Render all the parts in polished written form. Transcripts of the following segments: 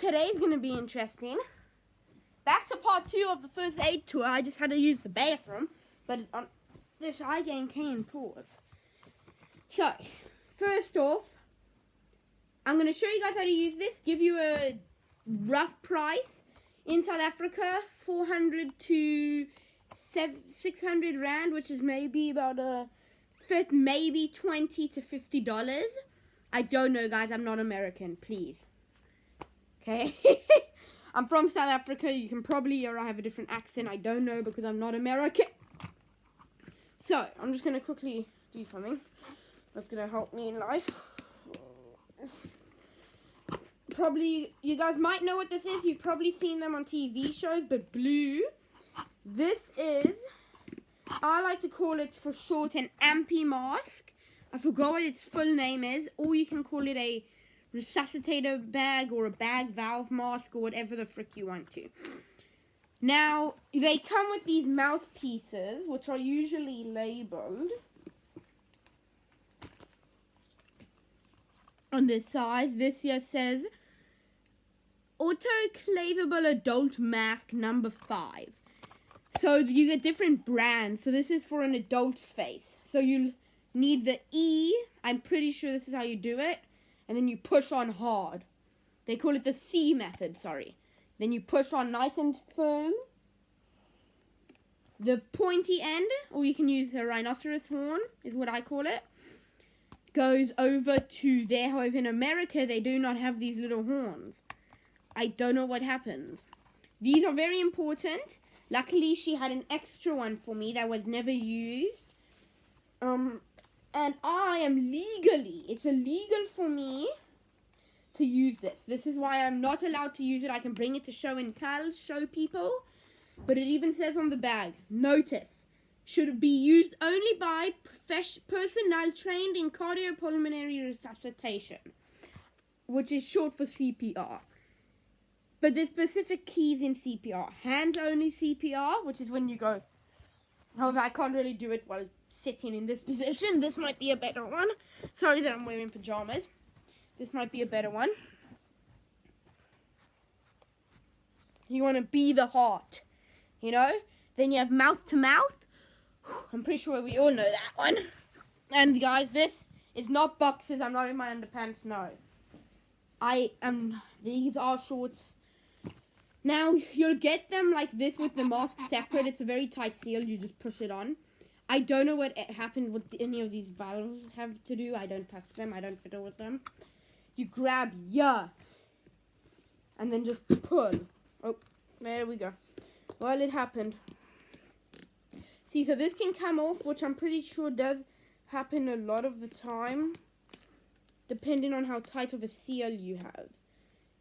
today's going to be interesting. Back to part 2 of the first aid tour. I just had to use the bathroom, but this eye game can pause. So, first off, I'm going to show you guys how to use this, give you a rough price. In South Africa, 400 to 600 Rand, which is maybe about maybe $20 to $50. I don't know, guys. I'm not American, please. Okay? I'm from South Africa. You can probably hear I have a different accent. I don't know because I'm not American. So, I'm just going to quickly do something that's going to help me in life. Probably, you guys might know what this is. You've probably seen them on TV shows, but blue. This is, I like to call it for short, an AMPI mask. I forgot what its full name is, or you can call it a resuscitator bag or a bag valve mask or whatever the frick you want to. Now, they come with these mouthpieces, which are usually labeled on this side. This here says autoclavable adult mask number 5. So you get different brands. So this is for an adult's face. So you need the E. I'm pretty sure this is how you do it. And then you push on hard. They call it the C method, sorry. Then you push on nice and firm. The pointy end, or you can use a rhinoceros horn, is what I call it, goes over to there. However, in America, they do not have these little horns. I don't know what happens. These are very important. Luckily, she had an extra one for me that was never used. And I am it's illegal for me to use this. This is why I'm not allowed to use it. I can bring it to show and tell, show people. But it even says on the bag, notice, should be used only by personnel trained in cardiopulmonary resuscitation, which is short for CPR. But there's specific keys in CPR. Hands-only CPR, which is when you go. However, I can't really do it while sitting in this position. This might be a better one. Sorry that I'm wearing pajamas. This might be a better one. You want to be the heart, you know? Then you have mouth-to-mouth. I'm pretty sure we all know that one. And guys, this is not boxes. I'm not in my underpants, no. These are shorts. Now, you'll get them like this with the mask separate. It's a very tight seal. You just push it on. I don't know what happened with any of these valves have to do. I don't touch them. I don't fiddle with them. You grab and then just pull. Oh, there we go. Well, it happened. See, so this can come off, which I'm pretty sure does happen a lot of the time, depending on how tight of a seal you have.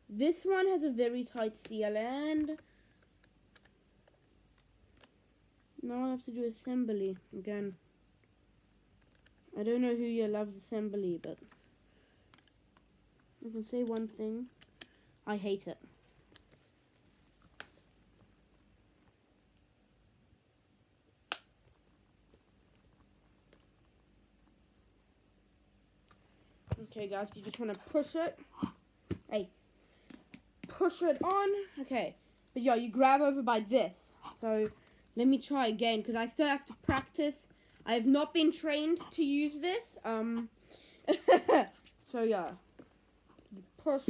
This one has a very tight seal, and now I have to do assembly again. I don't know who here loves assembly, but I can say one thing. I hate it. Okay, guys, you just want to push it. Hey. Push it on. Okay. But yeah, you grab over by this. So, let me try again, because I still have to practice. I have not been trained to use this. So, yeah. You push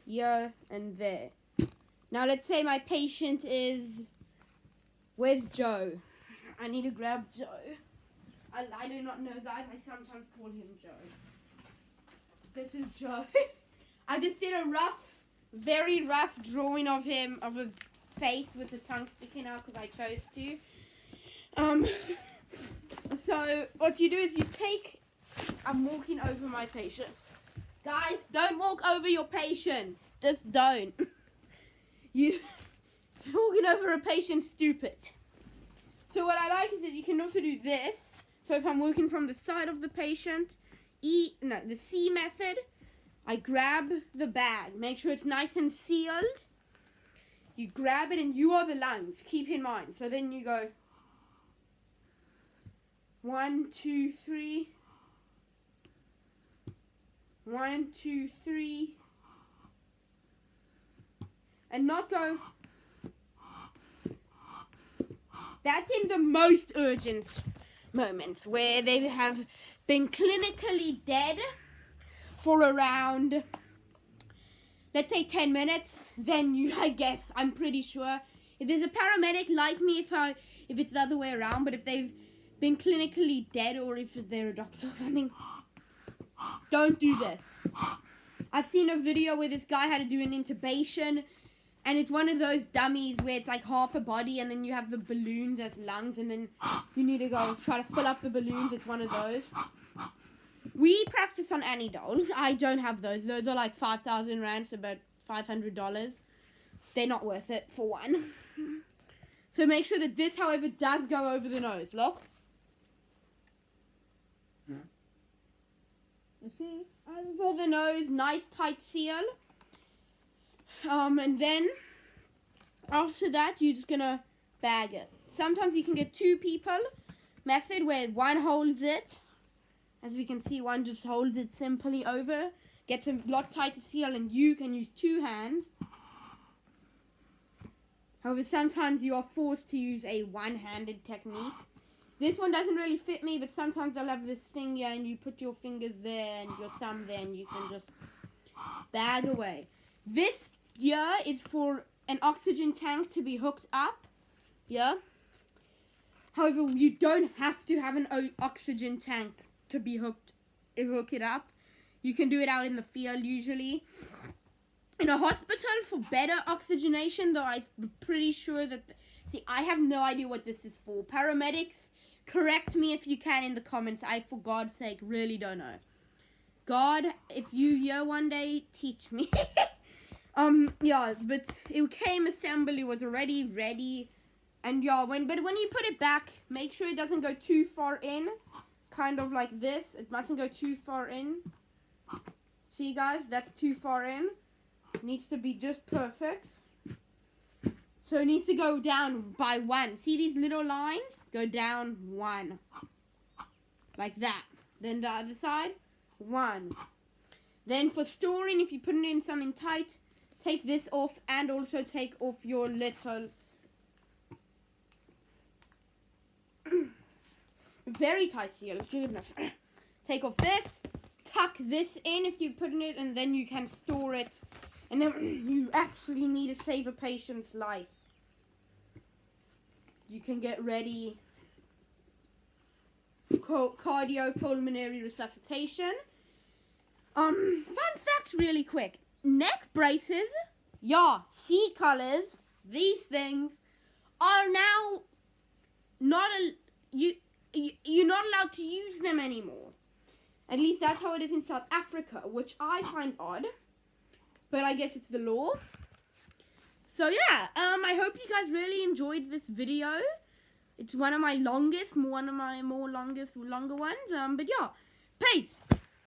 here and there. Now, let's say my patient is... Where's Joe? I need to grab Joe. I do not know, guys. I sometimes call him Joe. This is Joe. I just did a very rough drawing of him, of a face with the tongue sticking out because I chose to. So what you do is you take, I'm walking over my patient. Guys, don't walk over your patients. Just don't. You're walking over a patient, stupid. So what I like is that you can also do this. So if I'm working from the side of the patient, the C method, I grab the bag. Make sure it's nice and sealed. You grab it and you are the lungs. Keep in mind. So then you go 1, 2, 3. 1, 2, 3. and not go. That's in the most urgent moments where they have been clinically dead for around, let's say 10 minutes. Then I guess, I'm pretty sure, if there's a paramedic like me, if it's the other way around, but if they've been clinically dead or if they're a doctor or something, don't do this. I've seen a video where this guy had to do an intubation, and it's one of those dummies where it's like half a body and then you have the balloons as lungs, and then you need to go try to fill up the balloons. It's one of those. We practice on Annie dolls. I don't have those. Those are like 5,000 rand, so about $500. They're not worth it for one. So make sure that this, however, does go over the nose. Look. You see? Over the nose, nice tight seal. And then after that, you're just gonna bag it. Sometimes you can get two people method where one holds it. As we can see, one just holds it simply over, gets a lot tighter seal, and you can use two hands. However, sometimes you are forced to use a one-handed technique. This one doesn't really fit me, but sometimes I'll have this thing here, and you put your fingers there and your thumb there, and you can just bag away. This here is for an oxygen tank to be hooked up. Yeah. However, you don't have to have an oxygen tank to be hook it up. You can do it out in the field usually. In a hospital for better oxygenation, though I'm pretty sure that... See, I have no idea what this is for. Paramedics, correct me if you can in the comments. I, for God's sake, really don't know. God, if you hear one day, teach me. Yeah, but it came assembled, it was already ready. And yeah, when you put it back, make sure it doesn't go too far in. Kind of like this. It mustn't go too far in. See guys, that's too far in. It needs to be just perfect. So it needs to go down by one. See these little lines? Go down one. Like that. Then the other side, one. Then for storing, if you put it in something tight, take this off and also take off your little... very tight seal, goodness. Take off this, tuck this in if you put in it, and then you can store it. And then you actually need to save a patient's life. You can get ready for cardiopulmonary resuscitation. Fun fact really quick. Neck braces, yeah, C-colors, these things are now not you're not allowed to use them anymore. At least that's how it is in South Africa, which I find odd. But I guess it's the law. So yeah, I hope you guys really enjoyed this video. It's one of my longest, longer ones. But yeah, peace.